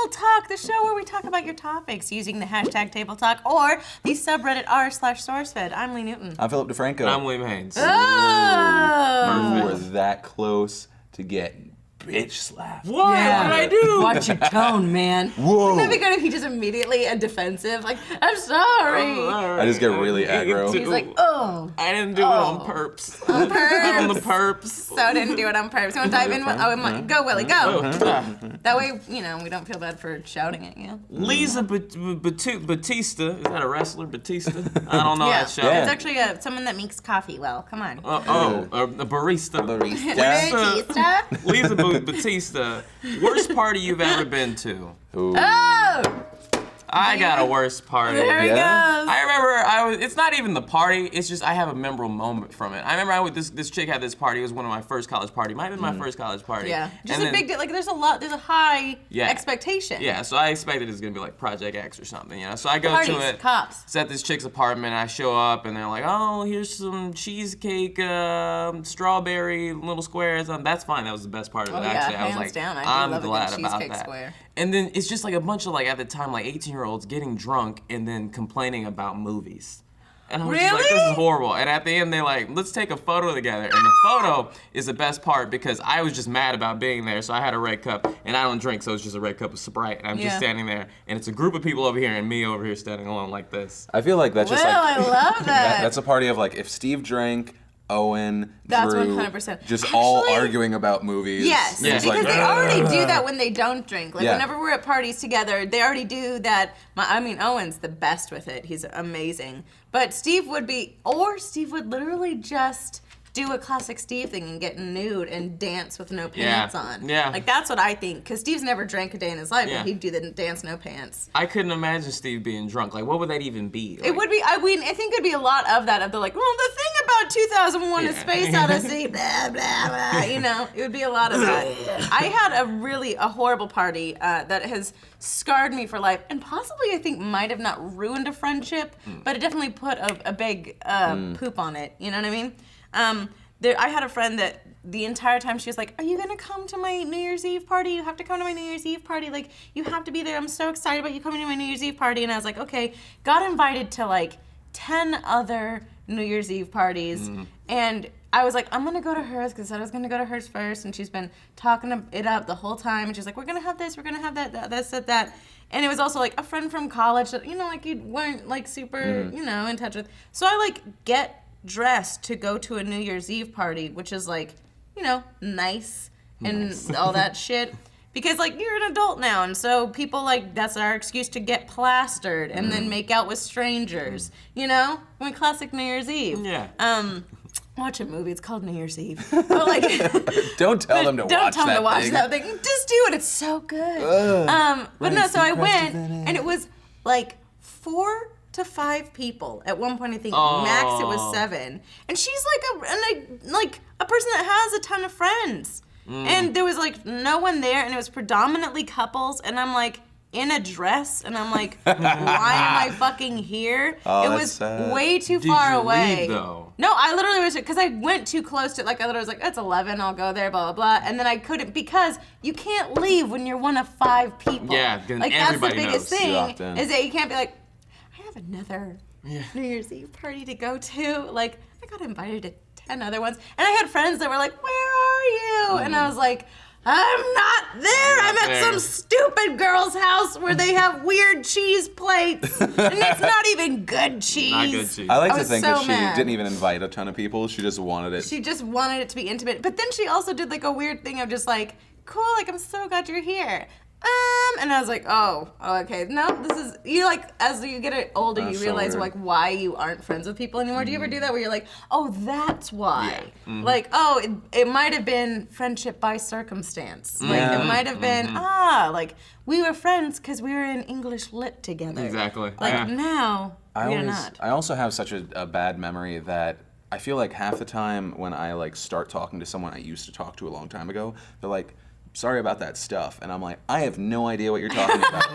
Table Talk, the show where we talk about your topics using the hashtag Table Talk or the subreddit r/SourceFed. I'm Lee Newton. I'm Philip DeFranco. And I'm William Haynes. Oh! You were that close to getting bitch slapped. What? Yeah. What did I do? Watch your tone, man. Whoa. Wouldn't that be good if he just immediately a defensive, like, I'm sorry. I just get really aggro. He's like, oh. I didn't do it on perps. On purpose. On the perps. So didn't do it on purpose. You want to dive in? Go, Willie, go. That way, we don't feel bad for shouting at you. Lisa Batista. Is that a wrestler? Batista? I don't know that show. Yeah. It's actually someone that makes coffee well. Come on. A barista. Batista? Lisa Batista. Worst party you've ever been to? Ooh. Oh! I got a worst party. There he Yeah? goes. I remember it's not even the party, it's just I have a memorable moment from it. I remember this chick had this party. It was one of my first college party. Might have been my first college party. Yeah. Just And a then- big deal. Like, there's a high Yeah. expectation. Yeah, so I expected it was gonna be like Project X or something, So I go Parties, to it. cops. It's at this chick's apartment. I show up and they're like, "Oh, here's some cheesecake, strawberry little squares." That's fine. That was the best part of it. Oh, yeah, Actually, I was hands like, down. I do I'm love a good glad about cheesecake that. square. And then it's just like a bunch of like at the time like 18-year-olds getting drunk and then complaining about movies. And I was just like, this Really? is horrible. And at the end, they're like, let's take a photo together. And the photo is the best part because I was just mad about being there. So I had a red cup, and I don't drink, so it's just a red cup of Sprite. And I'm just Yeah. standing there, and it's a group of people over here and me over here standing alone like this. I feel like that's just Well, like I love that. that's a party of like if Steve drank, Owen, That's Drew, 100%. just all Actually- arguing about movies. Yes, Yeah. It's because like, they already do that when they don't drink. Like, Yeah. whenever we're at parties together, they already do that. Owen's the best with it. He's amazing. But Steve would literally just do a classic Steve thing and get nude and dance with no pants on. Yeah. Like, that's what I think. Because Steve's never drank a day in his life, Yeah. and he'd do the dance no pants. I couldn't imagine Steve being drunk. Like, what would that even be? It would be, I think it'd be a lot of that, of the like, well, the thing about 2001 is Yeah. Space Odyssey, blah, blah, blah, it would be a lot of that. I had a horrible party that has scarred me for life, and possibly, I think, might have not ruined a friendship, but it definitely put a big poop on it, you know what I mean? I had a friend that the entire time she was like, are you gonna come to my New Year's Eve party? You have to come to my New Year's Eve party. Like, you have to be there. I'm so excited about you coming to my New Year's Eve party. And I was like, okay. Got invited to like 10 other New Year's Eve parties. And I was like, I'm gonna go to hers because I was gonna go to hers first. And she's been talking it up the whole time. And she's like, we're gonna have this, we're gonna have that. And it was also like a friend from college that, like you weren't like super, in touch with. So I like get dressed to go to a New Year's Eve party, which is like, nice and all that shit. Because like you're an adult now, and so people like that's our excuse to get plastered and then make out with strangers. When classic New Year's Eve. Yeah. Watch a movie. It's called New Year's Eve. But like, don't tell them to watch that don't tell them to watch thing. that thing. Just do it. It's so good. But no, so I went, and it was like 4 to 5 people at one point. I think max it was 7, and she's like a person that has a ton of friends, and there was like no one there, and it was predominantly couples, and I'm like in a dress, and I'm like, why am I fucking here? Oh, it that's was sad. way too far you away. leave, though? No, I literally was, because I went too close to it. Like, I literally was like, it's 11, I'll go there, blah, blah, blah. And then I couldn't, because you can't leave when you're one of 5 people. Yeah, 'cause like, that's the everybody biggest knows. thing, Locked in. is that you can't be like, I have another New Year's Eve party to go to. Like, I got invited to 10 other ones. And I had friends that were like, where are you? And I was like, I'm not there. I'm at there. some stupid girl's house where they have weird cheese plates. And it's not even good cheese. Not good cheese. I like I to was think so that she mad. didn't even invite a ton of people. She just wanted it. She just wanted it to be intimate. But then she also did like a weird thing of just like, cool, like I'm so glad you're here. And I was like, oh, okay. No, this is, like, as you get older, That's you so realize, weird. like, why you aren't friends with people anymore. Do you ever do that where you're like, oh, that's why? Yeah. Like, oh, it might have been friendship by circumstance. Like, Yeah. it might have been, like, we were friends because we were in English lit together. Exactly. Like, Yeah. now, we're not. I also have such a bad memory that I feel like half the time when I like start talking to someone I used to talk to a long time ago, they're like, sorry about that stuff. And I'm like, I have no idea what you're talking about.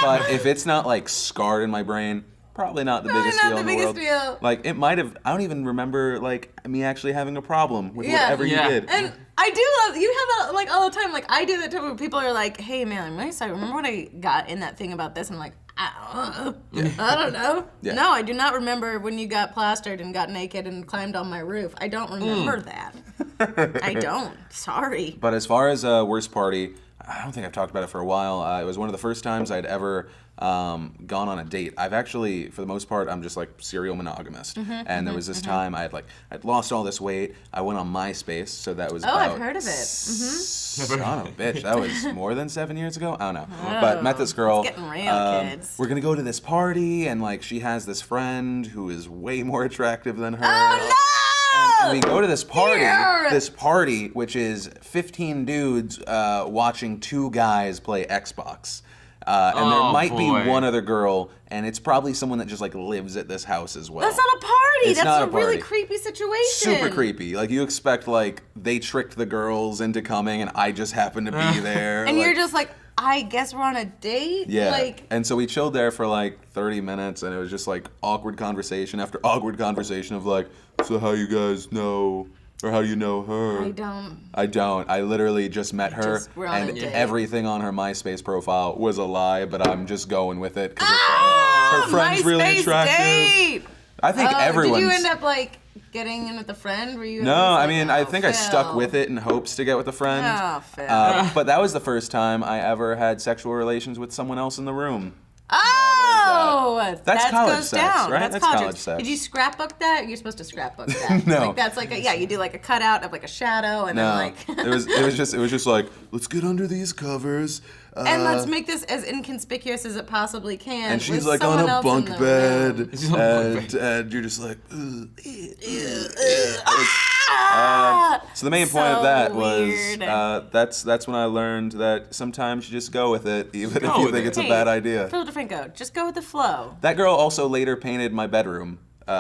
But if it's not like scarred in my brain, probably not the Probably biggest not deal the in the biggest world. deal. Like, it might have, I don't even remember, like, me actually having a problem with Yeah. whatever you Yeah. did. And I do love, you have that, like, all the time. Like, I do that too, where people are like, hey, man, I'm really sorry. Remember when I got in that thing about this? And I'm like, I don't know. Yeah. No, I do not remember when you got plastered and got naked and climbed on my roof. I don't remember that. I don't. Sorry. But as far as worst party, I don't think I've talked about it for a while. It was one of the first times I'd ever gone on a date. I've actually, for the most part, I'm just like serial monogamist. And there was this time I'd lost all this weight. I went on MySpace, so that was about I've heard of it. Son of a bitch, that was more than 7 years ago. I don't know, but met this girl. It's getting real, kids. We're gonna go to this party, and like she has this friend who is way more attractive than her. Oh, no! And we go to this Here! party, which is 15 dudes watching 2 guys play Xbox. And there Oh, might be boy. one other girl, and it's probably someone that just like lives at this house as well. That's not a party. It's That's not a a party. really creepy situation. Super creepy. Like you expect like they tricked the girls into coming, and I just happened to be there. And like, you're just like, I guess we're on a date? yeah. Like, And so we chilled there for like 30 minutes, and it was just like awkward conversation after awkward conversation of like, so how you guys know, or how do you know her? I don't. I literally just met her, We're on a and date. everything on her MySpace profile was a lie, but I'm just going with it because Ah, her friend's really MySpace attractive. Date. I think everyone's... Did you end up like getting in with a friend? Were you? No, I mean, I think I stuck Phil. with it in hopes to get with a friend. Oh, Phil. But that was the first time I ever had sexual relations with someone else in the room. Oh, That's that college goes sex, down. right? That's That's college sex. Did you scrapbook that? You're supposed to scrapbook that. No. Like that's like you do like a cutout of like a shadow and No, then like. it was just like, let's get under these covers. And let's make this as inconspicuous as it possibly can. And she's with like on someone a else bunk in the bed, room. She's on a bunk and you're just like, ugh, Ah! So the main point So of that weird. was that's when I learned that sometimes you just go with it, even if go you with think it. it's a Hey, bad idea. Phil DeFranco, just go with the flow. That girl also later painted my bedroom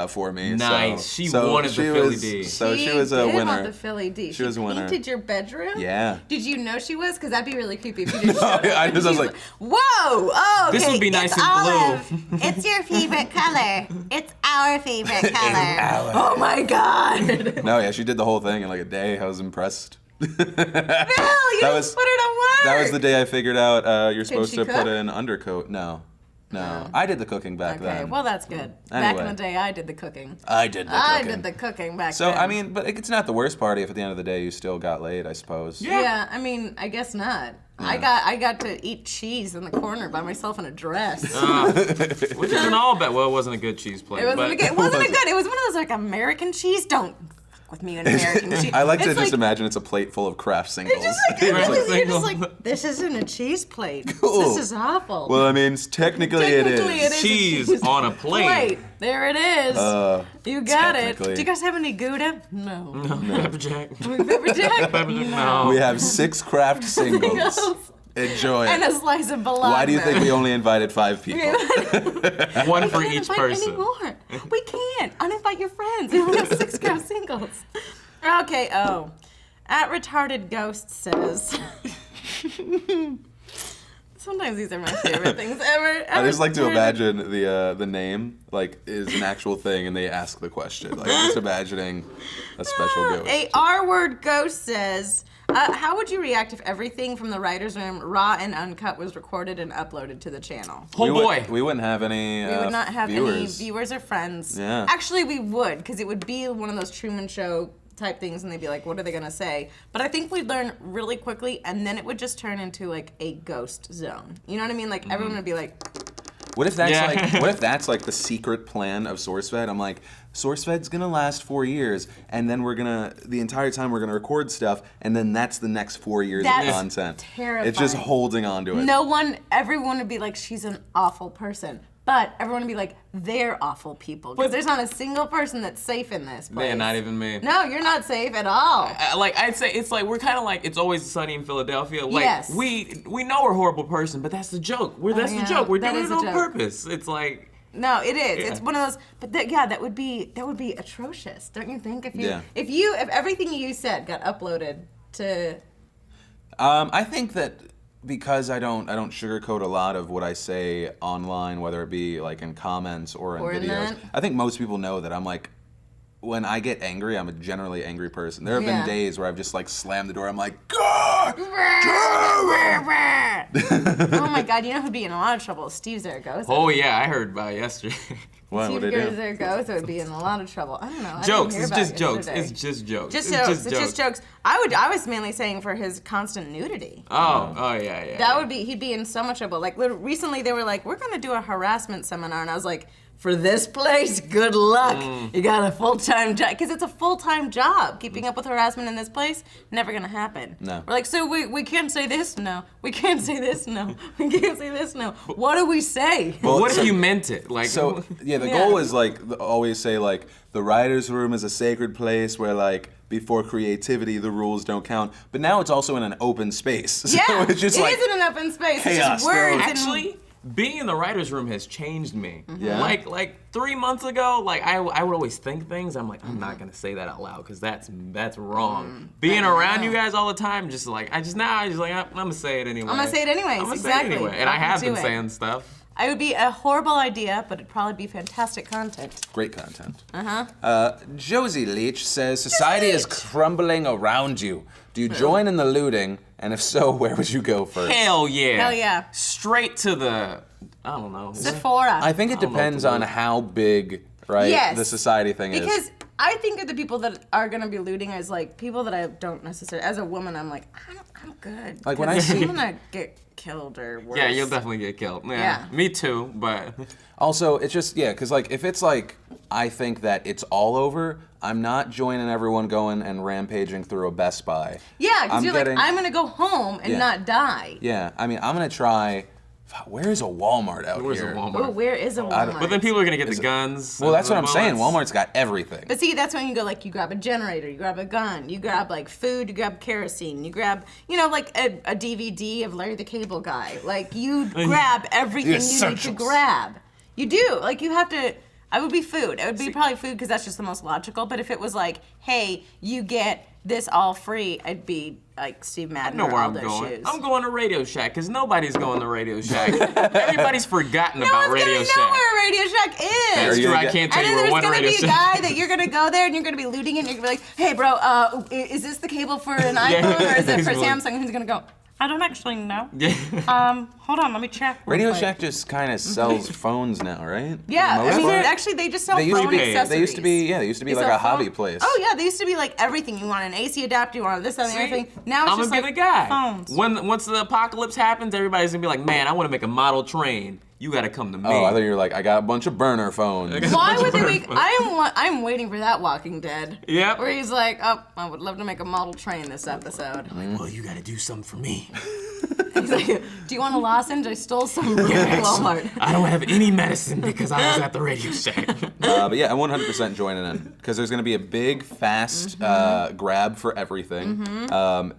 for me. Nice. So, She so wanted the she Philly was, D. So she was a did winner. want the Philly D. She was a winner. Painted your bedroom? Yeah. Did you know she was? Because that'd be really creepy if you just No, showed up I and was she's like, whoa! Oh, okay. This would be nice it's and olive. blue. It's your favorite color. It's our favorite color. Oh my God! No, yeah, she did the whole thing in like a day. I was impressed. Phil, you That just was- put it to work. That was the day I figured out you're supposed she to cook? put an undercoat. No. I did the cooking back Okay, then. well that's good. Back in Anyway. the day, I did the cooking. I did the I cooking. did the cooking back So then. I mean, but it's not the worst party if at the end of the day you still got laid, I suppose. Yeah, I mean, I guess not. I got to eat cheese in the corner by myself in a dress. Which isn't all bad. Well, it wasn't a good cheese plate. It wasn't but a good. It wasn't a good. It was one of those like American cheese. Don't fuck with me, an American cheese. I like to It's just imagine it's a plate full of Kraft singles. It's just like, You're you're like- just like, this isn't a cheese plate. Cool. This is awful. Well, I mean, technically it Technically, is. it is Cheese cheese on a plate. There it is. You got it. technically. Do you guys have any Gouda? No. Pepper Jack. Pepper Jack? No. We have 6 Kraft singles. Enjoy And it. a slice of bologna. Why do you think we only invited 5 people? One for We can't each invite person. any more. We can't. Uninvite your friends. We only have 6 Kraft singles. Okay, At Retarded Ghost says... Sometimes these are my favorite things ever. I just like to imagine the name like is an actual thing, and they ask the question. Like just imagining a special ghost. A R-word ghost says, how would you react if everything from the writer's room, raw and uncut, was recorded and uploaded to the channel? Oh boy. We wouldn't have any. We would not have viewers. any viewers or friends. Yeah. Actually, we would, because it would be one of those Truman Show type things, and they'd be like, what are they gonna say? But I think we'd learn really quickly, and then it would just turn into like a ghost zone. You know what I mean? Like everyone would be like, What if that's Yeah. like? What if that's like the secret plan of SourceFed? I'm like, SourceFed's gonna last 4 years, and then the entire time we're gonna record stuff, and then that's the next 4 years That's of content. terrifying. It's just holding on to it. everyone would be like, she's an awful person. But everyone would be like, they're awful people. Because there's not a single person that's safe in this place. Man, not even me. No, you're not safe at all. Like I'd say, it's like we're kind of like It's Always Sunny in Philadelphia. Like Yes. we know we're a horrible person, but that's the joke. That's yeah, the joke. We're that doing is it a on joke. purpose. It's like No, it is. Yeah. It's one of those. But that would be atrocious, don't you think? Yeah. If everything you said got uploaded to. I think that because I don't sugarcoat a lot of what I say online, whether it be like in comments or in videos. that. I think most people know that I'm like, when I get angry, I'm a generally angry person. There have been days where I've just like slammed the door. I'm like, God, Oh my God, you know who'd be in a lot of trouble? Steve Zaragoza. Oh yeah, I heard about it yesterday. what Steve would I do? Zaragoza would be in a lot of trouble. I don't know. Jokes. I It's didn't hear just about it jokes. yesterday. It's just jokes. Just It's jokes. just It's just jokes. I was mainly saying for his constant nudity. Oh yeah. That would be, he'd be in so much trouble. Like recently they were like, we're gonna do a harassment seminar, and I was like, for this place, good luck. You got a full-time job, because it's a full-time job. Keeping up with harassment in this place, never gonna happen. No. We're like, so we can't say this? No. We can't say this? No. We can't say this? No. What do we say? But what if you meant it? Like, So yeah, the goal is like always say like the writer's room is a sacred place where like before creativity the rules don't count. But now it's also in an open space. So Yeah, it's just it like is in an open space. It's chaos. just words. actually, being in the writer's room has changed me. Yeah? Like 3 months ago, like I would always think things. I'm like, I'm not gonna say that out loud because that's wrong. Being around you guys all the time, just like I'm gonna say it anyway. I'm gonna say it anyways. I'm gonna Exactly. say it anyway, and I have been Do it. saying stuff. It would be a horrible idea, but it'd probably be fantastic content. great content. Josie Leach says society is crumbling around you. Do you join in the looting? And if so, where would you go first? Hell yeah. Hell yeah. Straight to the, I don't know. Sephora. I think it don't know depends what the on word- how big, right, Yes. the society thing is. Because I think of the people that are gonna be looting as like people that I don't necessarily. As a woman, I'm like, I'm good. Like, when I 'Cause see- I'm gonna get killed or worse. Yeah, you'll definitely get killed. Yeah. Yeah. Me too, but Also, it's just, because like if it's like, I think that it's all over, I'm not joining everyone going and rampaging through a Best Buy. Yeah, because I'm you're getting- like, I'm gonna go home and Yeah. not die. Yeah, I mean, I'm gonna try. Where is a Walmart out where's a here? Oh, Walmart? where is a Walmart? But then people are gonna get the guns. Well, that's what I'm saying. bullets. Walmart's got everything. But see, that's when you go like, you grab a generator, you grab a gun, you grab like food, you grab kerosene, you grab, like a DVD of Larry the Cable Guy. Like you grab everything you need to essentials. grab. You do. Like you have to. I would be food. It would be probably food because that's just the most logical. But if it was like, hey, you get this all free, I'd be like Steve I Madden know or where I'm Aldo going. Shoes. I'm going to Radio Shack because nobody's going to Radio Shack. Everybody's forgotten no about one's Radio gonna Shack. know where Radio Shack is. That's you true. gonna I get- can't tell And you then where there's one gonna Radio be a Shack. guy that you're gonna go there and you're gonna be looting it and you're gonna be like, hey bro, is this the cable for an iPhone or is it for He's like- Samsung? And he's gonna go, I don't actually know. Yeah. Hold on, let me check. real Radio quick." Shack just kind of sells phones now, right? Yeah, For the I mean, most part. actually, they just sell They used phone to be. accessories. They used to be. Yeah, they used to be They like sell a hobby phone- place. Oh yeah, they used to be like everything. You want an AC adapter, you want this, that, and the other See? thing. Now it's I'm just gonna be like the guy. phones. Once the apocalypse happens, everybody's gonna be like, man, I want to make a model train. You gotta come to me. Oh, I thought you were like, I got a bunch of burner phones. Why would they make? I'm waiting for that Walking Dead. Yep. Where he's like, oh, I would love to make a model train this episode. Well, you gotta do something for me. He's like, do you want a lozenge? I stole some from Walmart. I don't have any medicine because I was at the Radio Shack. But yeah, I'm 100% joining in because there's going to be a big, fast grab for everything,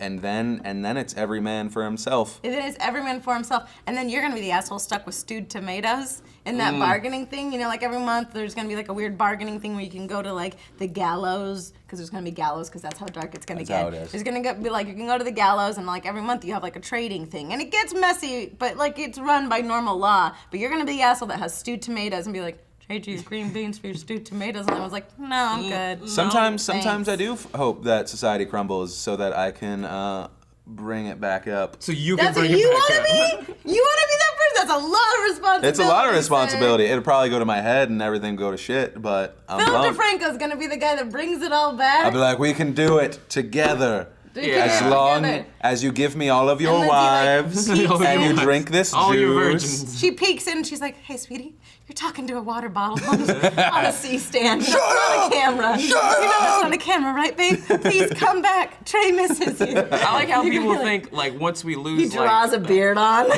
and then it's every man for himself. And then it's every man for himself. And then you're going to be the asshole stuck with stewed tomatoes in that bargaining thing. Like every month there's going to be like a weird bargaining thing where you can go to like the gallows, because there's going to be gallows because that's how dark it's going to That's get. how it is. There's going to be like, you can go to the gallows and like every month you have like a trading thing. And it gets messy, but like it's run by normal law. But you're going to be the asshole that has stewed tomatoes and be like, trade you your green beans for your stewed tomatoes. And I was like, no, I'm good. Sometimes thanks. I do hope that society crumbles so that I can bring it back up. So you can That's what bring you it want back to up. be? You want to be that person? That's a lot of responsibility. It's a lot of sir. responsibility. It'll probably go to my head and everything go to shit, but I'm Philip pumped. DeFranco's gonna be the guy that brings it all back. I'll be like, we can do it together. We Yeah. can As do it long together. as you give me all of your And then he, like, wives peeks and you in. drink this All juice. your virgins. She peeks in and she's like, hey, sweetie, you're talking to a water bottle on a C-stand. That's not a camera. You know that's not a camera, right, babe? Please come back. Trey misses you. I like how You're people gonna be think like once we He lose draws like a beard on.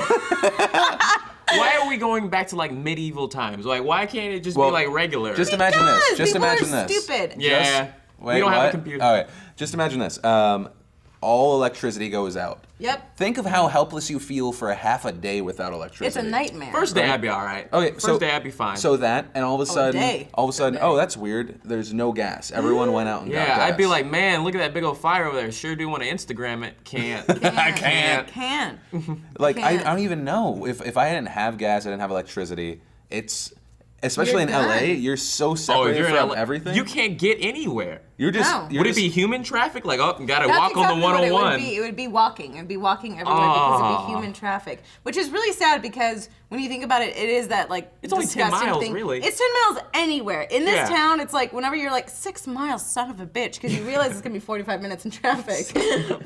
why are we going back to like medieval times? Like why can't it just Well, be like regular? Just imagine this. Because Just people imagine are this. stupid. yeah. Wait, we don't have what? a computer. All right. Just imagine this. all electricity goes out. Yep. Think of how helpless you feel for a half a day without electricity. It's a nightmare. First day I'd be all right. Okay, First day I'd be fine. So that, and all of a sudden, day. oh, that's weird. There's no gas. Everyone went out and got gas. I'd be like, man, look at that big old fire over there. Sure do want to Instagram it. Can't. I can't. Can't. Like, I don't even know. If I didn't have gas, I didn't have electricity, it's, especially in LA, you're so separated from everything. You can't get anywhere. You're just. No. You're Would just, it be human traffic? Like, oh, gotta That's walk on the 101. It would be walking. It would be walking everywhere because it'd be human traffic, which is really sad because when you think about it, it is that like It's only 10 disgusting miles, thing. really. It's 10 miles anywhere. In this Yeah. town, it's like whenever you're like 6 miles, son of a bitch, because you realize it's gonna be 45 minutes in traffic.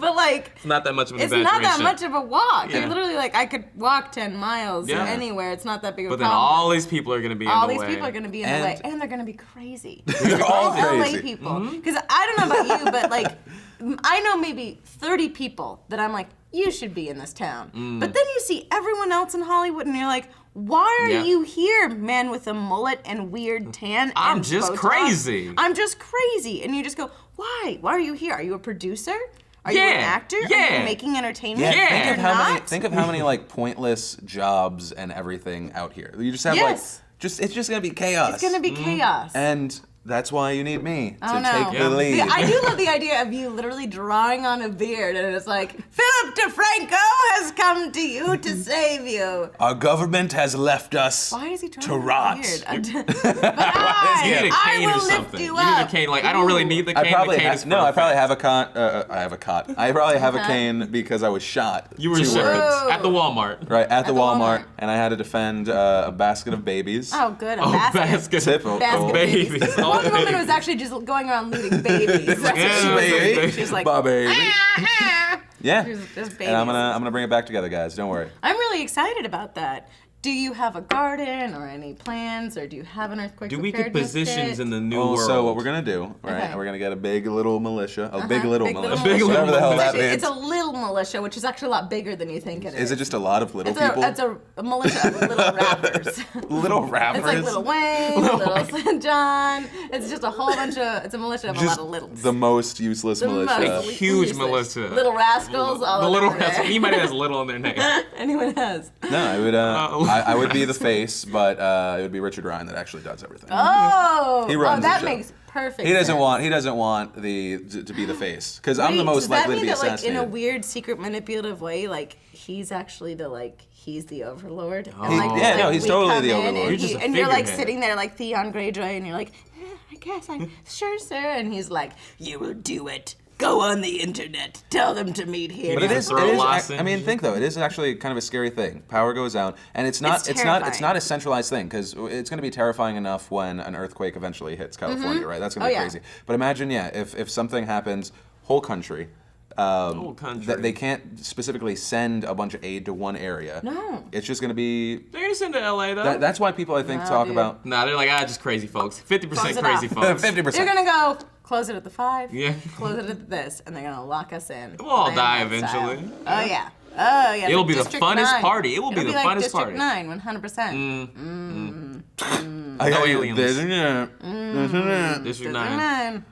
But like, It's not that much of an it's not that exaggeration. much of a walk. Yeah. Like, literally, like I could walk 10 miles Yeah. anywhere. It's not that big of But a then problem. all these people are gonna be in All the these way. people are going to be in the way, and they're going to be crazy. They're all LA crazy. people. Because I don't know about you, but like, I know maybe 30 people that I'm like, you should be in this town. But then you see everyone else in Hollywood, and you're like, why are Yeah. you here, man with a mullet and weird tan? I'm and just Botox? crazy. I'm just crazy. And you just go, why? Why are you here? Are you a producer? Are you Yeah. an actor? Are Yeah. you making entertainment? Yeah, Yeah. think of You're how many. not? Think of how many like pointless jobs and everything out here. You just have Yes. it's just gonna be chaos. It's going to be chaos. And that's why you need me to Oh, no. take the Yeah. lead. Yeah, I do love the idea of you literally drawing on a beard, and it's like, Philip DeFranco has come to you to save you. Our government has left us Why is he drawing to on rot. a beard? But I, You need a I cane will or lift something. you You need a up. cane. Like, I don't really need the cane. I probably the cane is no. I probably perfect. have a cot. I have a cot. I probably have a cane because I was shot. You were 2 shot words. at the Walmart. Right at the the Walmart, Walmart. and I had to defend a basket of babies. Oh, good, a Oh, basket. Typical. Basket of babies. babies. All One woman babies. was actually just going around looting babies. That's what Yeah, she was baby. doing. She's like, Baby. Yeah. She's just And I'm babies. gonna bring it back together, guys. Don't worry. I'm really excited about that. Do you have a garden or any plans, or do you have an earthquake Do we get preparedness positions kit? in the new Well, world? so what we're gonna do, right? Okay. We're gonna get a big little militia, a big little Big militia, little whatever the hell that Actually, means. it's a little militia, which is actually a lot bigger than you think it is. Is it just a lot of little It's people? it's a militia of little rappers. Little rappers. It's like Lil Wayne, Little St. John. It's just a whole bunch of. It's a militia of a just lot of littles. the most useless The militia. most Huge useless. militia. Little rascals. All the over little there. rascal. Anybody has little in their name. Anyone has. No, I would. Uh-oh. I would be the face, but it would be Richard Ryan that actually does everything. Oh. He runs that the show. makes perfect. He doesn't sense. want. He doesn't want to be the face because I'm the Wait, most does that likely to mean be that, like, in assassinated. a weird, secret, manipulative way, like he's actually he's the overlord. And, He- like, yeah, just, no, he's we totally come the in overlord. And, You're just a and you're like figurehead. sitting there like Theon Greyjoy, and you're like, I guess I'm sure, sir. And he's like, you will do it. Go on the internet. Tell them to meet here. But it Yeah. is. Throw It is lozenge. I mean, think though. It is actually kind of a scary thing. Power goes out, and it's not. It's It's not. It's terrifying. not a centralized thing because it's going to be terrifying enough when an earthquake eventually hits California, right? That's going to be Oh, yeah. crazy. But imagine, if something happens, whole country. Whole country. That they can't specifically send a bunch of aid to one area. No. It's just going to be. They're gonna send to LA though. That's why people I think No, talk dude. about. Nah, they're like, just crazy folks. 50% Close it crazy off. folks. 50%. They're gonna go close it at the 5. Yeah. Close it at this, and they're gonna lock us in. We'll all die Landlord style. eventually. Oh yeah. Oh yeah. It'll like be the District funnest 9. party. It will be It'll the like funnest District party. 9, 100%. I No got you. aliens. There's- District 9. 9.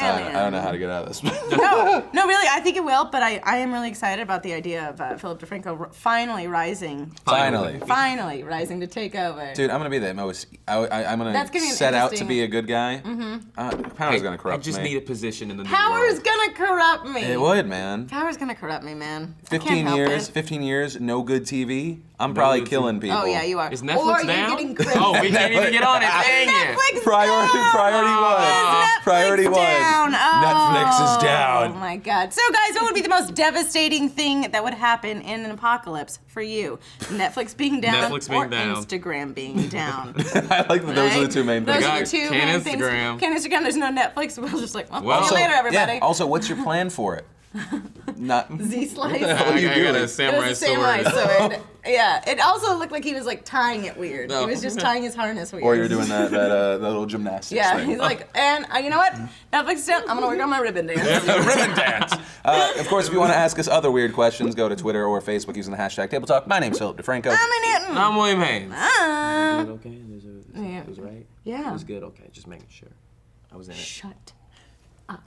I don't know how to get out of this. No, really, I think it will, but I am really excited about the idea of Philip DeFranco finally rising. Finally rising to take over. Dude, I'm gonna be the most. I'm That's gonna gonna be an set out to interesting- be a good guy. Power's gonna I corrupt just me. need a position in the new Power's world. gonna corrupt me. It would, man. Power's gonna corrupt me, man. I 15 can't help years, it. 15 years, no good TV. I'm probably good killing TV. people. Oh yeah, you are. Is or Netflix you're down? getting crazy. Oh, we can't even get on it. Dang it. Netflix Priority down. one. Netflix Priority one. down. Oh. Netflix is Oh down. my god. So guys, what would be the most devastating thing that would happen in an apocalypse for you? Netflix being down Netflix being or down. Instagram being down? I like that those are the two main Those things. are the Guys, two can't main Instagram. things. Can't Instagram. There's no Netflix. We'll just like, well, Well, see you later, everybody. Yeah. Also, what's your plan for it? Not. Z slice. hell are you I got doing? a It samurai was a samurai sword. sword. Yeah. It also looked like he was like tying it weird. No. He was just tying his harness weird. Or you're doing that little gymnastics Yeah, thing. he's like, and you know what? Netflix is down. I'm gonna work on my ribbon dance. Ribbon dance. Of course, if you want to ask us other weird questions, go to Twitter or Facebook using the hashtag Table Talk. My name's Philip DeFranco. I'm in it. I'm William Haynes. Ah. Okay, Yeah. it was right? Yeah. It was good, okay, just making sure. I was in it. Shut up.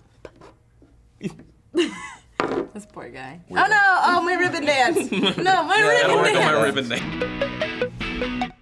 This poor guy. Weirdo. Oh no! Oh, my ribbon dance! No, my Gotta ribbon work on dance! my ribbon thing.